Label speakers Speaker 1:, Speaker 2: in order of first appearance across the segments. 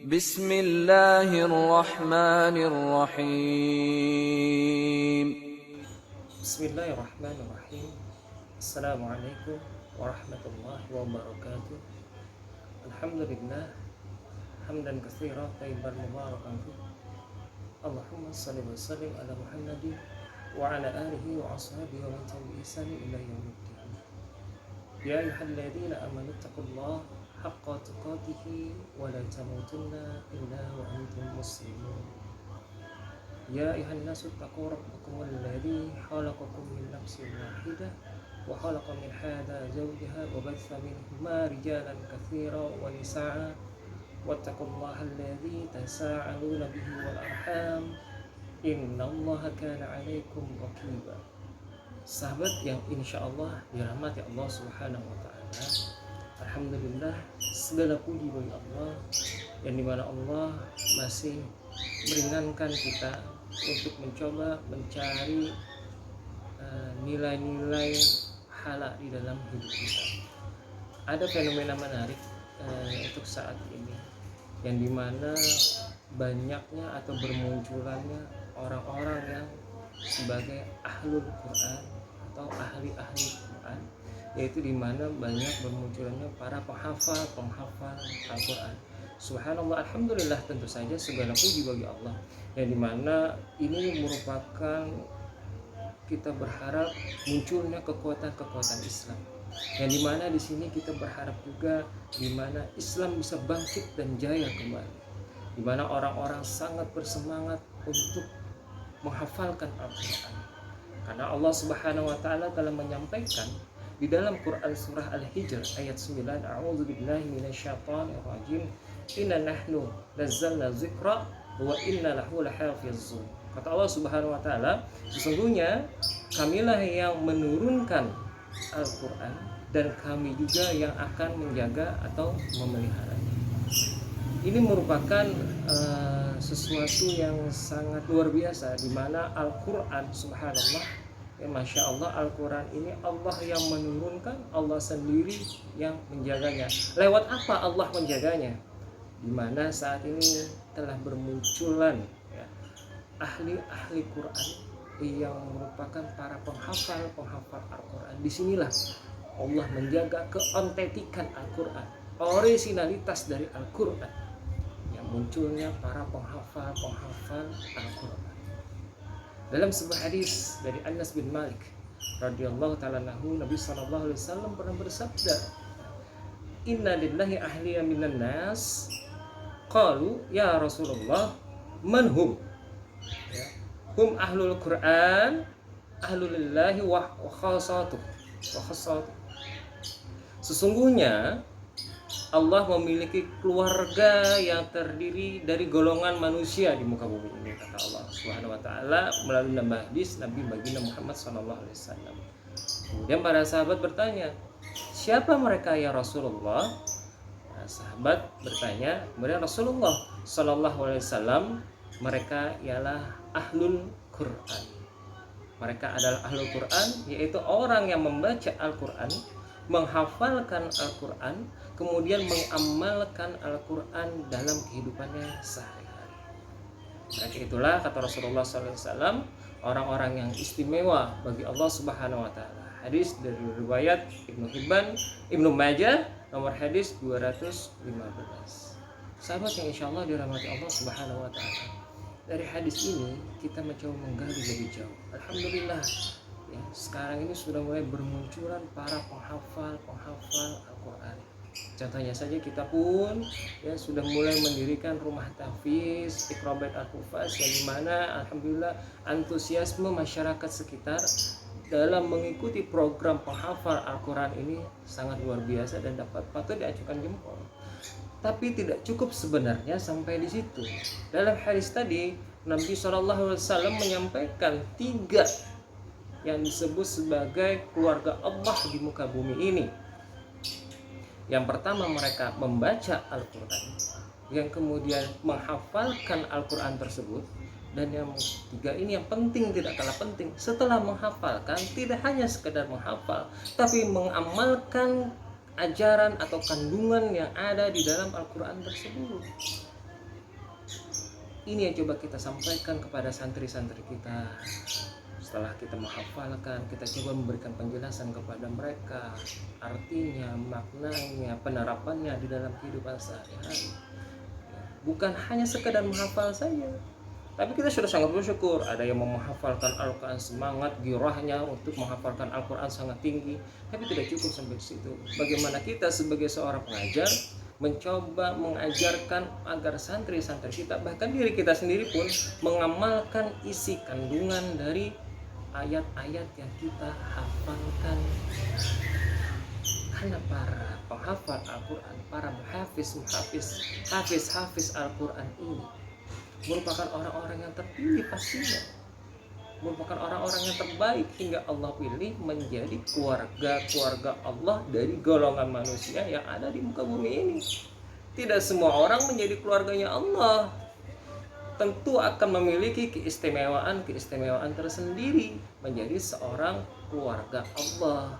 Speaker 1: Bismillahirrahmanirrahim.
Speaker 2: Bismillahirrahmanirrahim. Assalamualaikum warahmatullahi wabarakatuh. Alhamdulillah hamdan katsiran thayyiban mubarakan fi. Allahumma shalli wa sallim ala Muhammadin wa ala alihi wa ashabihi wa man tabi'ahum bi ihsan ila yaumiddin. Ya ayyuhalladzina amanu taqullaha haqqa tuqatih wa la tamutunna illa wa antum muslimun. Ya ayuhan nasu taqu rabbakum alladzi khalaqakum min nafsin wahidah wa khalaqa minha zawjaha wa batha minhuma rijalan katsiran wa nisaa'a wattaqullaha alladzi tasaaluna bihi wal arham innallaha kana 'alaikum raqiba. Sahabat yang insyaallah dirahmati Allah Subhanahu wa taala. Alhamdulillah, segala puji bagi Allah yang dimana Allah masih meringankan kita untuk mencoba mencari nilai-nilai halal di dalam hidup kita. Ada fenomena menarik untuk saat ini yang dimana banyaknya atau bermunculannya orang-orang yang sebagai ahlul Quran atau ahli-ahli Quran, yaitu dimana banyak bermunculannya para penghafal Al-Quran. Subhanallah, alhamdulillah, tentu saja segala puji bagi Allah yang dimana ini merupakan kita berharap munculnya kekuatan-kekuatan Islam, yang dimana di sini kita berharap juga dimana Islam bisa bangkit dan jaya kembali, dimana orang-orang sangat bersemangat untuk menghafalkan Al-Quran, karena Allah Subhanahu wa taala telah menyampaikan di dalam Quran surah Al-Hijr ayat 9, a'udzubillahi minasyaitonirrajim, inna nahnu nazzalna dzikra wa inna lahu lahafizun. Kata Allah Subhanahu wa taala, sesungguhnya kamilah yang menurunkan Al-Quran dan kami juga yang akan menjaga atau memeliharanya. Ini merupakan sesuatu yang sangat luar biasa, di mana Al-Quran, subhanallah, ya, Masya Allah, Al-Quran ini Allah yang menurunkan, Allah sendiri yang menjaganya. Lewat apa Allah menjaganya? Dimana saat ini telah bermunculan ya, ahli-ahli Quran yang merupakan para penghafal Al-Quran. Disinilah Allah menjaga keotentikan Al-Quran, orisinalitas dari Al-Quran, yang munculnya para penghafal Al-Quran. Dalam sebuah hadis dari Anas bin Malik radhiyallahu ta'ala anhu, Nabi sallallahu alaihi wasallam pernah bersabda, inna lillahi ahliya minan nas, qalu ya Rasulullah man hum, ya, hum ahlul Quran ahlulillahi wa khassatuh. Sesungguhnya Allah memiliki keluarga yang terdiri dari golongan manusia di muka bumi ini, kata Allah Subhanahu wa taala melalui hadis Nabi baginda Muhammad sallallahu alaihi wasallam. Kemudian para sahabat bertanya, siapa mereka ya Rasulullah? Nah, sahabat bertanya kepada Rasulullah sallallahu alaihi wasallam, mereka ialah ahlul Quran. Mereka adalah ahlul Quran, yaitu orang yang membaca Al-Quran, menghafalkan Al-Quran, kemudian mengamalkan Al-Quran dalam kehidupannya sehari-hari. Mereka itulah, kata Rasulullah SAW, orang-orang yang istimewa bagi Allah Subhanahu wa taala. Hadis dari riwayat Ibnu Hibban, Ibnu Majah, nomor hadis 215. Sahabat yang insyaallah dirahmati Allah Subhanahu wa taala, dari hadis ini kita mencoba menggali lebih jauh. Alhamdulillah, ya, sekarang ini sudah mulai bermunculan para penghafal Al-Quran. Contohnya saja kita pun ya sudah mulai mendirikan rumah tahfiz Iqra Bait Al-Hufaz, yang dimana alhamdulillah antusiasme masyarakat sekitar dalam mengikuti program penghafal Al-Quran ini sangat luar biasa dan patut diacukan jempol. Tapi tidak cukup sebenarnya sampai di situ. Dalam hadis tadi Nabi SAW menyampaikan 3 yang disebut sebagai keluarga Allah di muka bumi ini. Yang pertama, mereka membaca Al-Quran, yang kemudian menghafalkan Al-Quran tersebut, dan yang ketiga ini yang penting, tidak kalah penting, setelah menghafalkan tidak hanya sekedar menghafal, tapi mengamalkan ajaran atau kandungan yang ada di dalam Al-Quran tersebut. Ini yang coba kita sampaikan kepada santri-santri kita. Setelah kita menghafalkan, kita coba memberikan penjelasan kepada mereka, artinya, maknanya, penerapannya di dalam kehidupan sehari-hari. Bukan hanya sekedar menghafal saja, tapi kita sudah sangat bersyukur ada yang menghafalkan Al-Quran, semangat girahnya untuk menghafalkan Al-Quran sangat tinggi. Tapi tidak cukup sampai di situ. Bagaimana kita sebagai seorang pengajar mencoba mengajarkan agar santri-santri kita, bahkan diri kita sendiri pun, mengamalkan isi kandungan dari ayat-ayat yang kita hafalkan. Karena para penghafal Al-Quran, para hafiz Al-Quran ini merupakan orang-orang yang terpilih pastinya, merupakan orang-orang yang terbaik hingga Allah pilih menjadi keluarga Allah dari golongan manusia yang ada di muka bumi ini. Tidak semua orang menjadi keluarganya Allah, tentu akan memiliki keistimewaan tersendiri menjadi seorang keluarga Allah.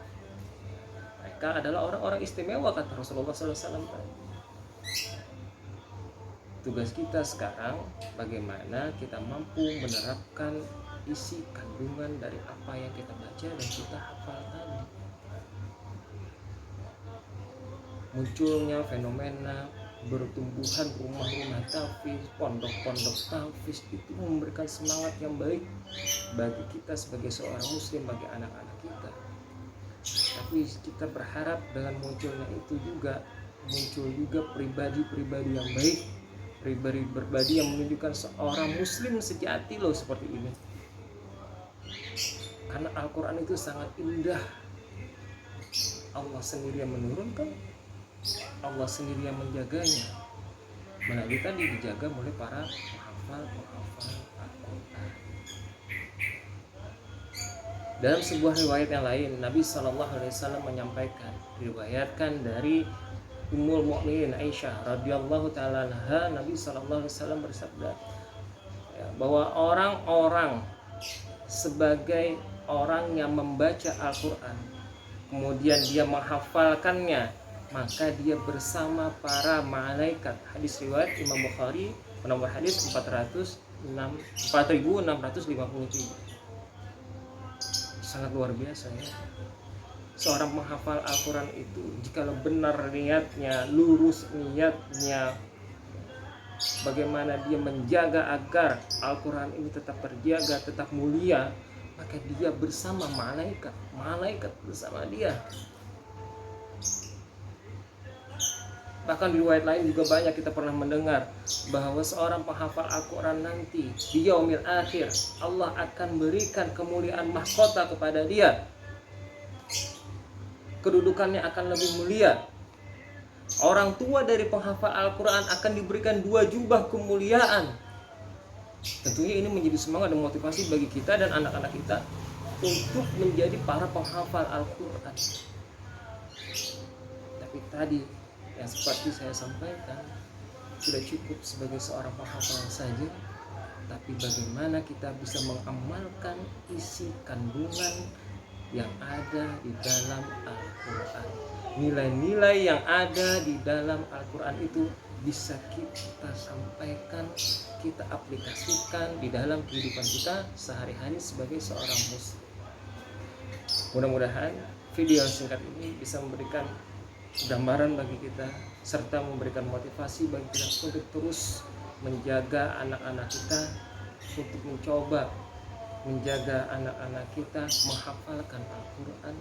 Speaker 2: Mereka adalah orang-orang istimewa, kata Rasulullah SAW. Tugas kita sekarang bagaimana kita mampu menerapkan isi kandungan dari apa yang kita baca dan kita hafal tadi. Munculnya fenomena bertumbuhan rumah-rumah tahfiz, pondok-pondok tahfiz itu memberikan semangat yang baik bagi kita sebagai seorang muslim, bagi anak-anak kita. Tapi kita berharap dengan munculnya itu juga muncul juga pribadi-pribadi yang baik, pribadi yang menunjukkan seorang muslim sejati loh seperti ini. Karena Al-Quran itu sangat indah. Allah sendiri yang menurunkan, Allah sendiri yang menjaganya. Melalui tadi dijaga oleh para penghafal Al-Quran. Dalam sebuah riwayat yang lain, Nabi SAW menyampaikan, diriwayatkan dari Ummul Mukminin Aisyah radhiyallahu taala anha, Nabi SAW bersabda bahwa orang-orang sebagai orang yang membaca Al-Quran kemudian dia menghafalkannya, maka dia bersama para malaikat. Hadis riwayat Imam Bukhari, nomor hadis 4653. Sangat luar biasa ya. Seorang menghafal Al-Quran itu, jikalau benar niatnya, lurus niatnya, bagaimana dia menjaga agar Al-Quran ini tetap terjaga, tetap mulia, maka dia bersama malaikat bersama dia. Bahkan di riwayat lain juga banyak kita pernah mendengar bahwa seorang penghafal Al-Quran nanti di yaumil akhir, Allah akan berikan kemuliaan mahkota kepada dia. Kedudukannya akan lebih mulia. Orang tua dari penghafal Al-Quran akan diberikan 2 jubah kemuliaan. Tentunya ini menjadi semangat dan motivasi bagi kita dan anak-anak kita untuk menjadi para penghafal Al-Quran. Tapi tadi yang seperti saya sampaikan, sudah cukup sebagai seorang penghafal saja, tapi bagaimana kita bisa mengamalkan isi kandungan yang ada di dalam Al-Quran. Nilai-nilai yang ada di dalam Al-Quran itu bisa kita sampaikan, kita aplikasikan di dalam kehidupan kita sehari-hari sebagai seorang muslim. Mudah-mudahan video singkat ini bisa memberikan gambaran bagi kita serta memberikan motivasi bagi kita untuk terus menjaga anak-anak kita, untuk mencoba menjaga anak-anak kita menghafalkan Al-Quran,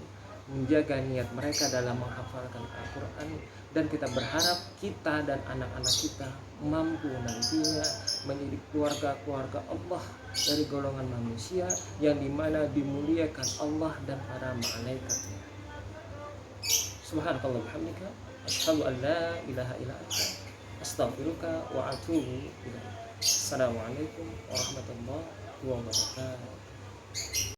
Speaker 2: menjaga niat mereka dalam menghafalkan Al-Quran, dan kita berharap kita dan anak-anak kita mampu nantinya menjadi keluarga-keluarga Allah dari golongan manusia yang dimana dimuliakan Allah dan para malaikatnya. Subhanakallah bihamdika asyhadu an la ilaha illa anta astaghfiruka wa atubu ilaik. Assalamualaikum warahmatullahi wabarakatuh.